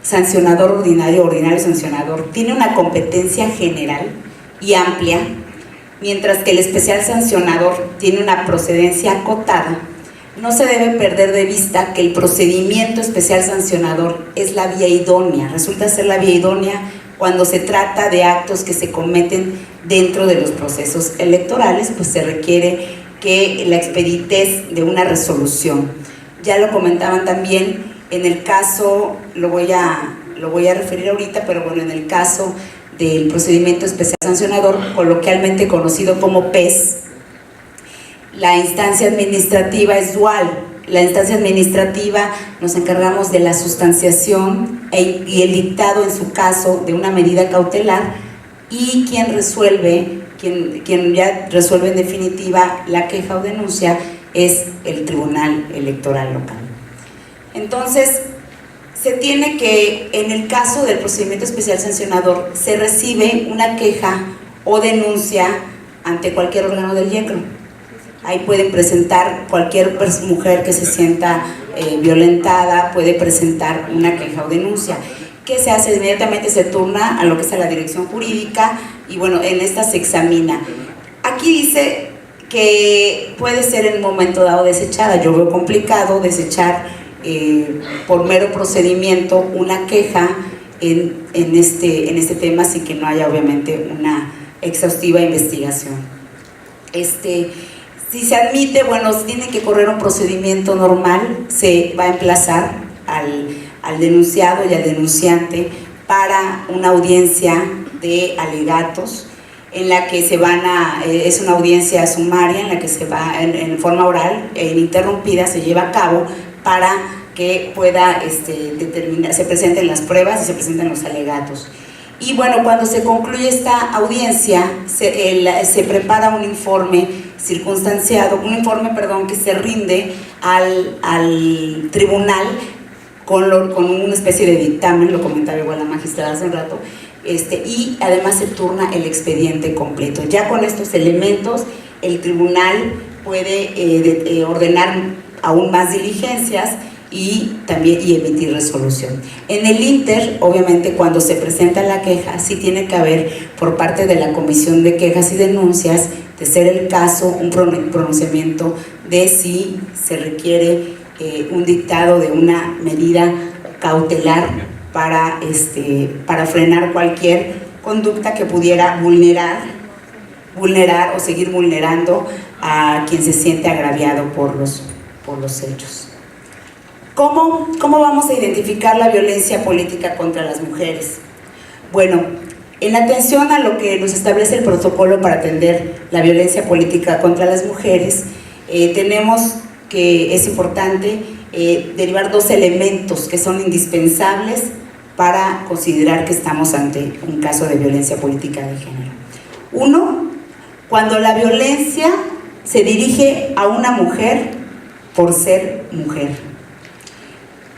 sancionador ordinario sancionador tiene una competencia general y amplia, mientras que el especial sancionador tiene una procedencia acotada, no se debe perder de vista que el procedimiento especial sancionador es la vía idónea, resulta ser la vía idónea cuando se trata de actos que se cometen dentro de los procesos electorales, pues se requiere que la expeditez de una resolución. Ya lo comentaban también en el caso, lo voy a referir ahorita, pero bueno, en el caso del procedimiento especial sancionador, coloquialmente conocido como PES, la instancia administrativa es dual. La instancia administrativa nos encargamos de la sustanciación y el dictado, en su caso, de una medida cautelar, y quien ya resuelve en definitiva la queja o denuncia es el Tribunal Electoral local. Entonces, se tiene que, en el caso del procedimiento especial sancionador, se recibe una queja o denuncia ante cualquier órgano del IECRO. Ahí pueden presentar cualquier mujer que se sienta violentada, puede presentar una queja o denuncia. ¿Qué se hace? Inmediatamente se turna a lo que es a la dirección jurídica y bueno, en esta se examina. Aquí dice que puede ser en un momento dado desechada. Yo veo complicado desechar por mero procedimiento una queja en este tema sin que no haya obviamente una exhaustiva investigación. Si se admite, bueno, tiene que correr un procedimiento normal, se va a emplazar al denunciado y al denunciante para una audiencia de alegatos en la que es una audiencia sumaria en la que se va en forma oral e ininterrumpida, se lleva a cabo para que pueda determinar, se presenten las pruebas y se presenten los alegatos. Y bueno, cuando se concluye esta audiencia, se prepara un informe circunstanciado, que se rinde al tribunal con una especie de dictamen, lo comentaba igual la magistrada hace un rato, y además se turna el expediente completo. Ya con estos elementos, el tribunal puede ordenar aún más diligencias y emitir resolución. En el Inter, obviamente, cuando se presenta la queja, sí tiene que haber por parte de la Comisión de Quejas y Denuncias, de ser el caso, un pronunciamiento de si se requiere un dictado de una medida cautelar para frenar cualquier conducta que pudiera vulnerar o seguir vulnerando a quien se siente agraviado por los hechos. ¿Cómo vamos a identificar la violencia política contra las mujeres? Bueno, en atención a lo que nos establece el protocolo para atender la violencia política contra las mujeres, tenemos que es importante derivar dos elementos que son indispensables para considerar que estamos ante un caso de violencia política de género. Uno, cuando la violencia se dirige a una mujer por ser mujer.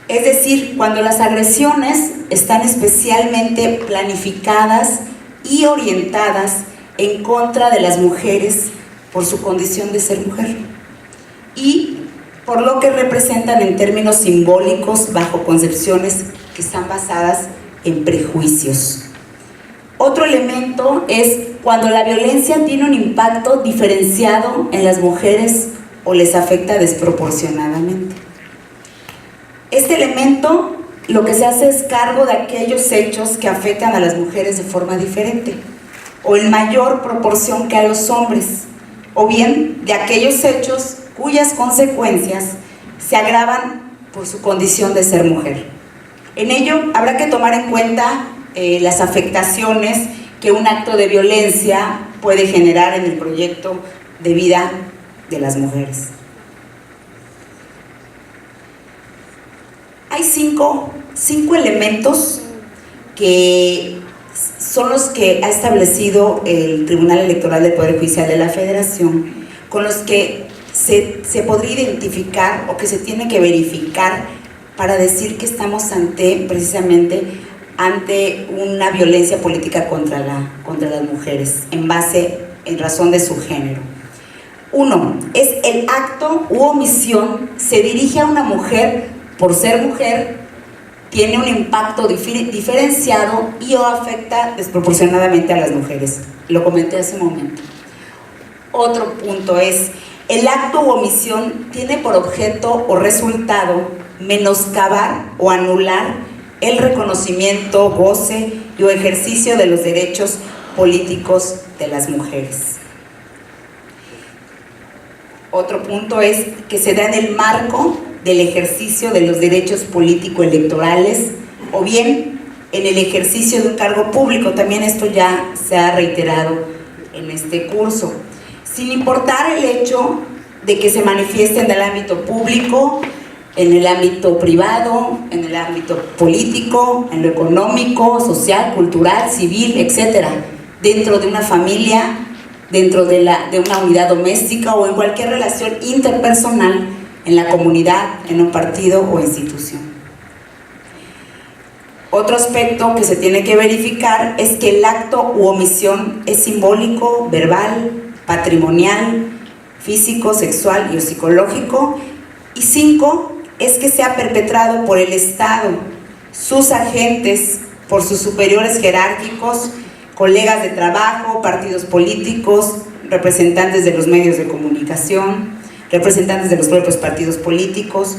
Es decir, cuando las agresiones están especialmente planificadas y orientadas en contra de las mujeres por su condición de ser mujer y por lo que representan en términos simbólicos bajo concepciones que están basadas en prejuicios. Otro elemento es cuando la violencia tiene un impacto diferenciado en las mujeres o les afecta desproporcionadamente. Este elemento lo que se hace es cargo de aquellos hechos que afectan a las mujeres de forma diferente o en mayor proporción que a los hombres, o bien de aquellos hechos cuyas consecuencias se agravan por su condición de ser mujer. En ello habrá que tomar en cuenta las afectaciones que un acto de violencia puede generar en el proyecto de vida de las mujeres. Hay cinco elementos que son los que ha establecido el Tribunal Electoral del Poder Judicial de la Federación, con los que se podría identificar o que se tiene que verificar para decir que estamos precisamente ante una violencia política contra las mujeres en razón de su género. Uno, es el acto u omisión se dirige a una mujer por ser mujer, tiene un impacto diferenciado y o afecta desproporcionadamente a las mujeres. Lo comenté hace un momento. Otro punto es, el acto u omisión tiene por objeto o resultado menoscabar o anular el reconocimiento, goce y o ejercicio de los derechos políticos de las mujeres. Otro punto es que se da en el marco del ejercicio de los derechos político-electorales o bien en el ejercicio de un cargo público. También esto ya se ha reiterado en este curso, sin importar el hecho de que se manifieste en el ámbito público, en el ámbito privado, en el ámbito político, en lo económico, social, cultural, civil, etcétera, dentro de una familia, dentro de una unidad doméstica o en cualquier relación interpersonal en la comunidad, en un partido o institución. Otro aspecto que se tiene que verificar es que el acto u omisión es simbólico, verbal, patrimonial, físico, sexual y o psicológico. Y 5, es que sea perpetrado por el Estado, sus agentes, por sus superiores jerárquicos, colegas de trabajo, partidos políticos, representantes de los medios de comunicación, representantes de los propios partidos políticos,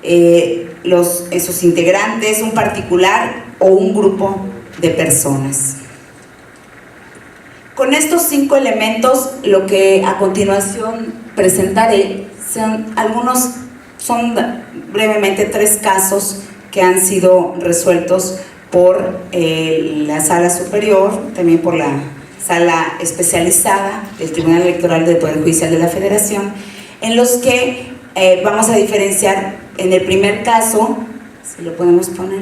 sus integrantes, un particular o un grupo de personas. Con estos 5 elementos, lo que a continuación presentaré son brevemente 3 casos que han sido resueltos por la Sala Superior, también por la Sala Especializada del Tribunal Electoral del Poder Judicial de la Federación, en los que vamos a diferenciar en el primer caso, si lo podemos poner,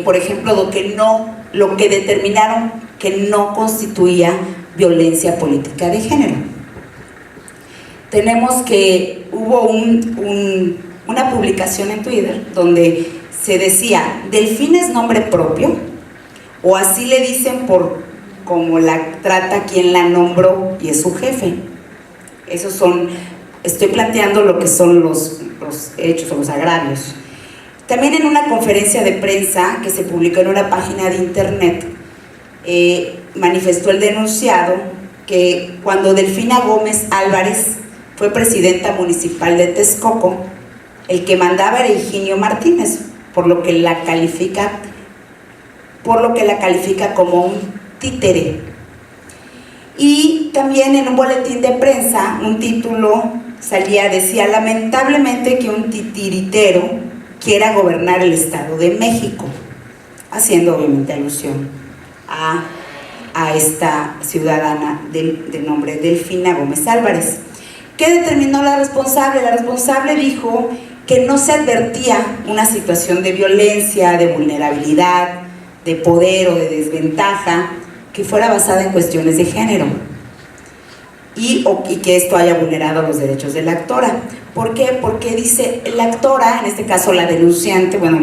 por ejemplo, lo que determinaron que no constituía violencia política de género. Tenemos que hubo una publicación en Twitter donde se decía, Delfina es nombre propio, o así le dicen por como la trata quien la nombró y es su jefe. Estoy planteando lo que son los hechos o los agravios. También en una conferencia de prensa que se publicó en una página de internet, manifestó el denunciado que cuando Delfina Gómez Álvarez fue presidenta municipal de Texcoco, el que mandaba era Higinio Martínez, por lo que la califica como un títere. Y también en un boletín de prensa, un título decía, lamentablemente que un titiritero quiera gobernar el Estado de México, haciendo obviamente alusión a esta ciudadana de nombre Delfina Gómez Álvarez. ¿Qué determinó la responsable? La responsable dijo que no se advertía una situación de violencia, de vulnerabilidad, de poder o de desventaja que fuera basada en cuestiones de género y que esto haya vulnerado los derechos de la actora. ¿Por qué? Porque dice, la actora, en este caso la denunciante, bueno,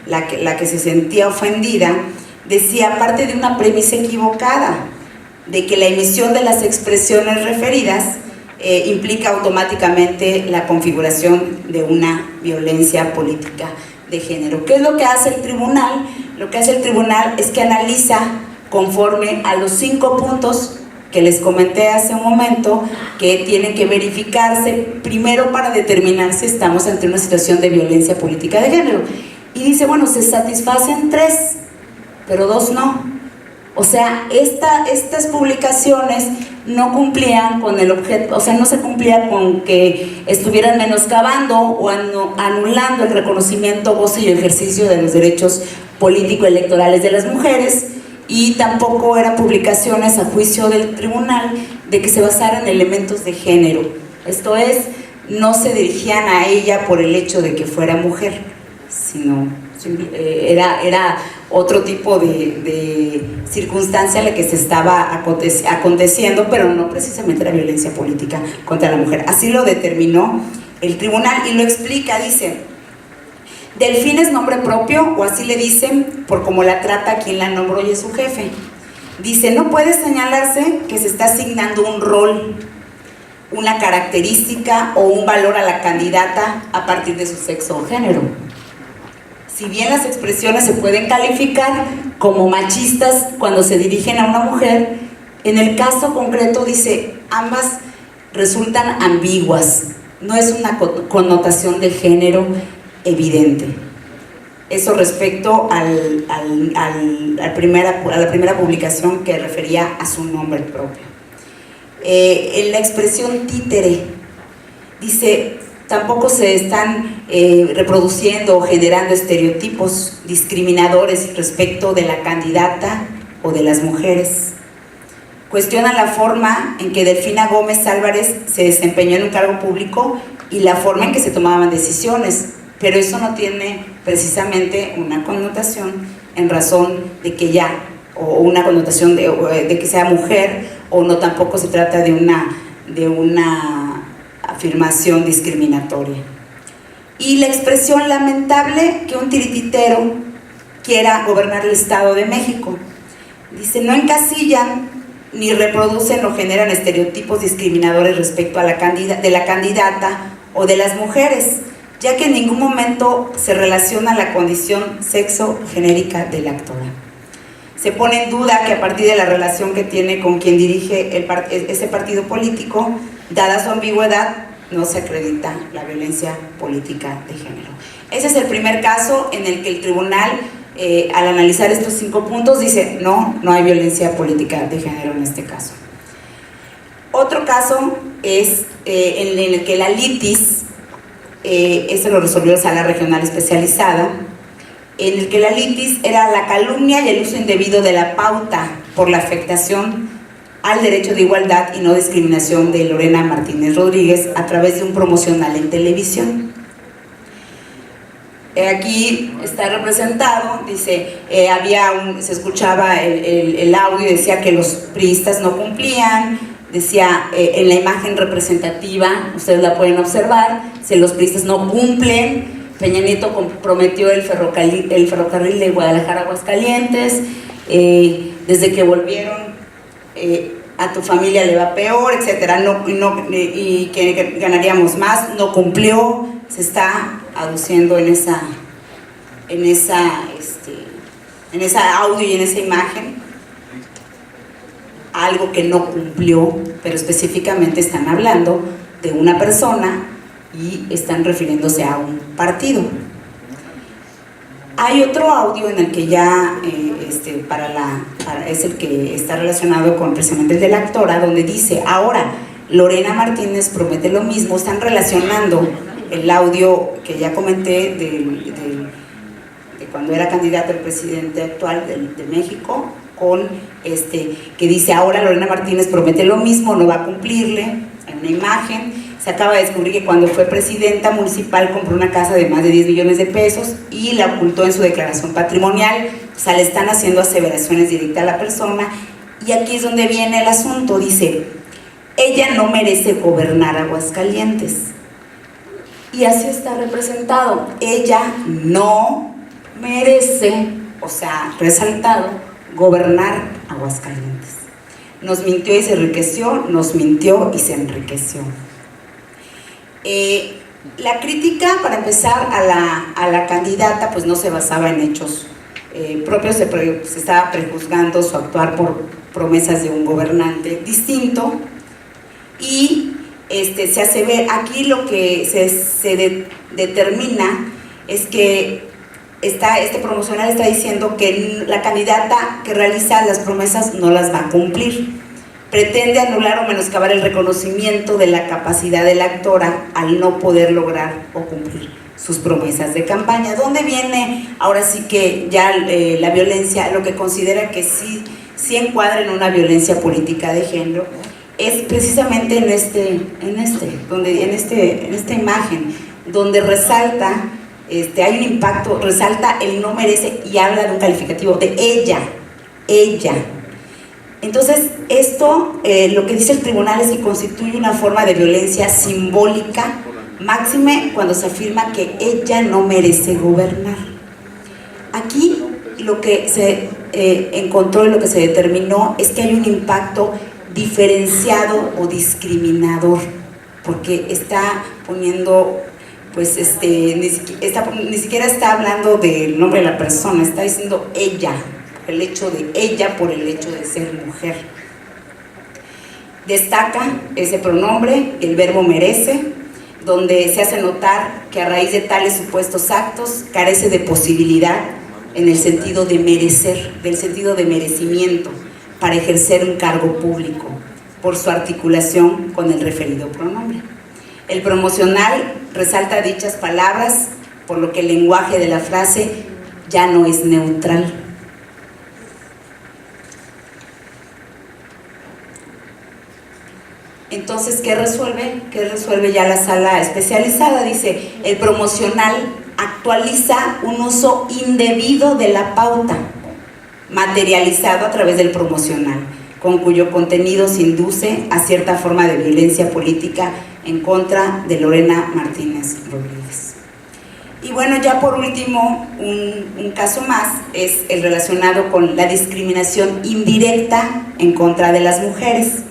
la que se sentía ofendida, decía, parte de una premisa equivocada, de que la emisión de las expresiones referidas implica automáticamente la configuración de una violencia política de género. ¿Qué es lo que hace el tribunal? Lo que hace el tribunal es que analiza conforme a los 5 puntos que les comenté hace un momento, que tienen que verificarse primero para determinar si estamos ante una situación de violencia política de género. Y dice, bueno, se satisfacen 3, pero 2 no. O sea, estas publicaciones no cumplían con el objeto, o sea, no se cumplía con que estuvieran menoscabando o anulando el reconocimiento, goce y ejercicio de los derechos político-electorales de las mujeres, y tampoco eran publicaciones a juicio del tribunal de que se basaran en elementos de género. Esto es, no se dirigían a ella por el hecho de que fuera mujer, sino era otro tipo de circunstancia a la que se estaba aconteciendo, pero no precisamente la violencia política contra la mujer. Así lo determinó el tribunal y lo explica, dice, Delfín es nombre propio, o así le dicen, por cómo la trata quien la nombró y es su jefe. Dice, no puede señalarse que se está asignando un rol, una característica o un valor a la candidata a partir de su sexo o género. Si bien las expresiones se pueden calificar como machistas cuando se dirigen a una mujer, en el caso concreto dice, ambas resultan ambiguas, no es una connotación de género evidente. Eso respecto a la primera publicación que refería a su nombre propio. En la expresión títere, dice, tampoco se están reproduciendo o generando estereotipos discriminadores respecto de la candidata o de las mujeres. Cuestiona la forma en que Delfina Gómez Álvarez se desempeñó en un cargo público y la forma en que se tomaban decisiones, pero eso no tiene precisamente una connotación en razón de que ya, o una connotación de que sea mujer, o no, tampoco se trata de una afirmación discriminatoria. Y la expresión lamentable que un tirititero quiera gobernar el Estado de México. Dice, no encasillan ni reproducen o generan estereotipos discriminadores respecto a la candidata o de las mujeres, ya que en ningún momento se relaciona la condición sexo-genérica de la actora. Se pone en duda que a partir de la relación que tiene con quien dirige ese partido político, dada su ambigüedad, no se acredita la violencia política de género. Ese es el primer caso en el que el tribunal, al analizar estos 5 puntos, dice, no hay violencia política de género en este caso. Otro caso es en el que la litis, esto lo resolvió la Sala Regional Especializada, en el que la litis era la calumnia y el uso indebido de la pauta por la afectación al derecho de igualdad y no discriminación de Lorena Martínez Rodríguez a través de un promocional en televisión. Aquí está representado, dice, se escuchaba el audio y decía que los priistas no cumplían, decía en la imagen representativa, ustedes la pueden observar, los priistas no cumplen, Peña Nieto comprometió el ferrocarril de Guadalajara a Aguascalientes, desde que volvieron a tu familia le va peor, etcétera, y que ganaríamos más, no cumplió, se está aduciendo en esa audio y en esa imagen algo que no cumplió, pero específicamente están hablando de una persona y están refiriéndose a un partido. Hay otro audio en el que ya es el que está relacionado con precisamente el de la actora, donde dice, ahora Lorena Martínez promete lo mismo. Están relacionando el audio que ya comenté de cuando era candidato al presidente actual de México, con que dice, ahora Lorena Martínez promete lo mismo, no va a cumplirle, en una imagen. Se acaba de descubrir que cuando fue presidenta municipal compró una casa de más de 10 millones de pesos y la ocultó en su declaración patrimonial. O sea, le están haciendo aseveraciones directas a la persona. Y aquí es donde viene el asunto. Dice, ella no merece gobernar Aguascalientes. Y así está representado. Ella no merece, o sea, resaltado, gobernar Aguascalientes. Nos mintió y se enriqueció, nos mintió y se enriqueció. La crítica, para empezar, a la candidata, pues no se basaba en hechos propios, se estaba prejuzgando su actuar por promesas de un gobernante distinto, y se hace ver, aquí lo que se determina es que este promocional está diciendo que la candidata que realiza las promesas no las va a cumplir. Pretende anular o menoscabar el reconocimiento de la capacidad de la actora al no poder lograr o cumplir sus promesas de campaña. ¿Dónde viene ahora sí que ya la violencia, lo que considera que sí encuadra en una violencia política de género? Es precisamente en esta imagen, donde resalta, hay un impacto, resalta el no merece y habla de un calificativo de ella. Entonces, esto, lo que dice el tribunal es que constituye una forma de violencia simbólica, máxime cuando se afirma que ella no merece gobernar. Aquí lo que se encontró y lo que se determinó es que hay un impacto diferenciado o discriminador, porque está poniendo, pues ni siquiera está hablando del nombre de la persona, está diciendo ella, el hecho de ella por el hecho de ser mujer. Destaca ese pronombre, el verbo merece, donde se hace notar que a raíz de tales supuestos actos carece de posibilidad en el sentido de merecer, del sentido de merecimiento para ejercer un cargo público por su articulación con el referido pronombre. El promocional resalta dichas palabras, por lo que el lenguaje de la frase ya no es neutral. Entonces, ¿qué resuelve? ¿Qué resuelve ya la sala especializada? Dice, el promocional actualiza un uso indebido de la pauta, materializado a través del promocional, con cuyo contenido se induce a cierta forma de violencia política en contra de Lorena Martínez Rodríguez. Y bueno, ya por último, un caso más es el relacionado con la discriminación indirecta en contra de las mujeres.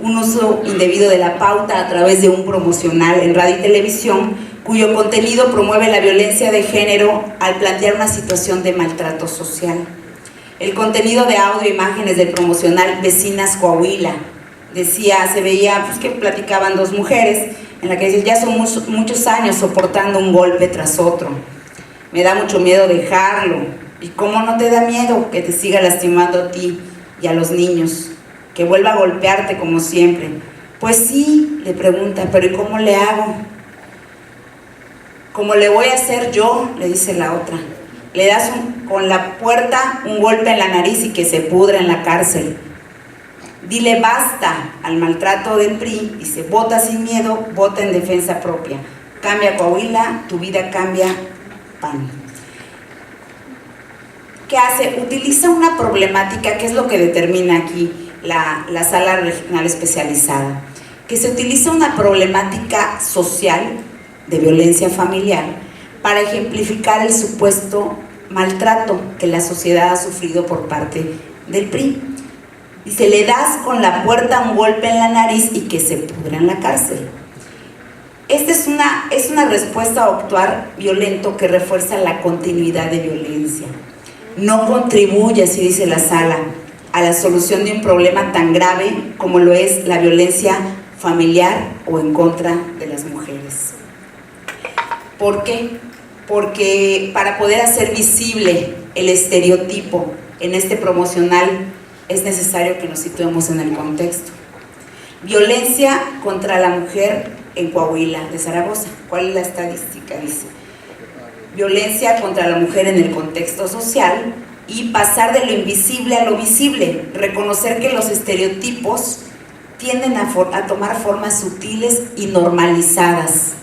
Un uso indebido de la pauta a través de un promocional en radio y televisión, cuyo contenido promueve la violencia de género al plantear una situación de maltrato social. El contenido de audio e imágenes del promocional Vecinas Coahuila, se veía pues, que platicaban dos mujeres, en la que dicen, ya son muchos años soportando un golpe tras otro, me da mucho miedo dejarlo. ¿Y cómo no te da miedo que te siga lastimando a ti y a los niños? Que vuelva a golpearte como siempre. Pues sí, le pregunta, pero ¿y cómo le hago? ¿Cómo le voy a hacer yo? Le dice la otra. Le das con la puerta un golpe en la nariz y que se pudra en la cárcel. Dile basta al maltrato del PRI, dice, vota sin miedo, vota en defensa propia. Cambia Coahuila, tu vida cambia, PAN. ¿Qué hace? Utiliza una problemática, que es lo que determina aquí la sala regional especializada, que se utiliza una problemática social de violencia familiar para ejemplificar el supuesto maltrato que la sociedad ha sufrido por parte del PRI. Dice, le das con la puerta un golpe en la nariz y que se pudra en la cárcel. Esta es una respuesta a actuar violento que refuerza la continuidad de violencia. No contribuye, así dice la sala, a la solución de un problema tan grave como lo es la violencia familiar o en contra de las mujeres. ¿Por qué? Porque para poder hacer visible el estereotipo en este promocional es necesario que nos situemos en el contexto. Violencia contra la mujer en Coahuila de Zaragoza. ¿Cuál es la estadística? Dice, violencia contra la mujer en el contexto social y pasar de lo invisible a lo visible, reconocer que los estereotipos tienden a tomar formas sutiles y normalizadas.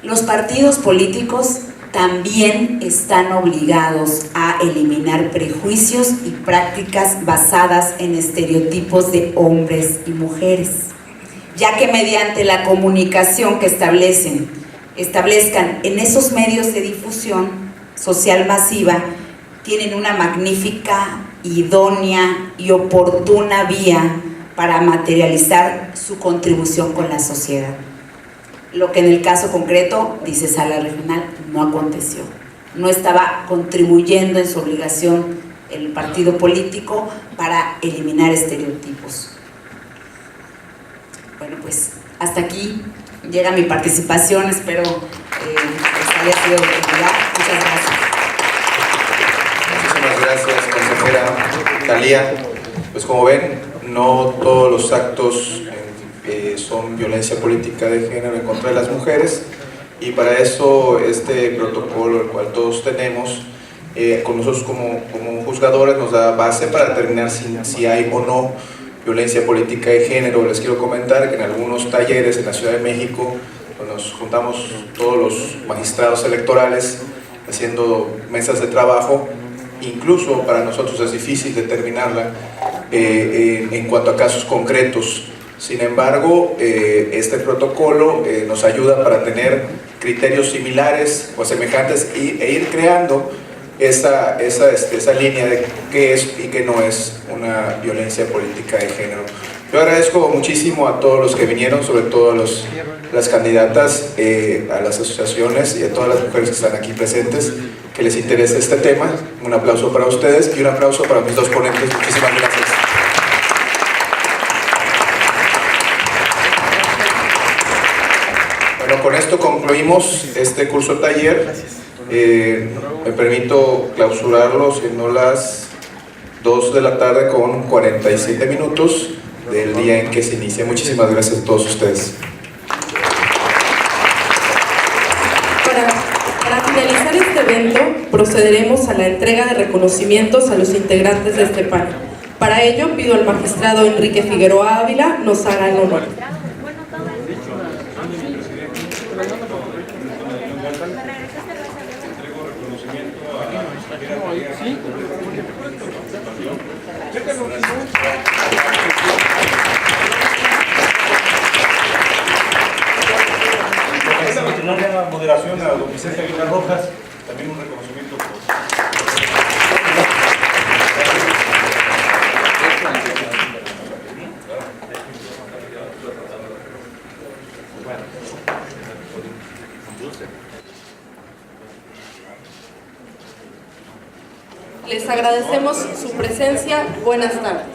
Los partidos políticos también están obligados a eliminar prejuicios y prácticas basadas en estereotipos de hombres y mujeres, ya que mediante la comunicación que establezcan en esos medios de difusión social masiva, tienen una magnífica, idónea y oportuna vía para materializar su contribución con la sociedad. Lo que en el caso concreto, dice Sala Regional, no aconteció. No estaba contribuyendo en su obligación el partido político para eliminar estereotipos. Bueno, pues hasta aquí llega mi participación. Espero les haya sido de utilidad. Muchas gracias. Muchísimas gracias, consejera Thalía. Pues como ven, no todos los actos son violencia política de género en contra de las mujeres, y para eso este protocolo, el cual todos tenemos, con nosotros como juzgadores nos da base para determinar si hay o no violencia política de género. Les quiero comentar que en algunos talleres en la Ciudad de México nos juntamos todos los magistrados electorales haciendo mesas de trabajo. Incluso para nosotros es difícil determinarla en cuanto a casos concretos. Sin embargo, este protocolo nos ayuda para tener criterios similares o semejantes e ir creando esa línea de qué es y qué no es una violencia política de género. Yo agradezco muchísimo a todos los que vinieron, sobre todo a las candidatas, a las asociaciones y a todas las mujeres que están aquí presentes, que les interese este tema. Un aplauso para ustedes y un aplauso para mis dos ponentes. Muchísimas gracias. Bueno, con esto concluimos este curso taller. Me permito clausurarlo siendo las 2 de la tarde con 47 minutos del día en que se inicia. Muchísimas gracias a todos ustedes. Para finalizar este evento, procederemos a la entrega de reconocimientos a los integrantes de este panel. Para ello, pido al magistrado Enrique Figueroa Ávila nos haga el honor. La moderación a don Vicente Aguilar Rojas, también un reconocimiento Les agradecemos su presencia. Buenas tardes.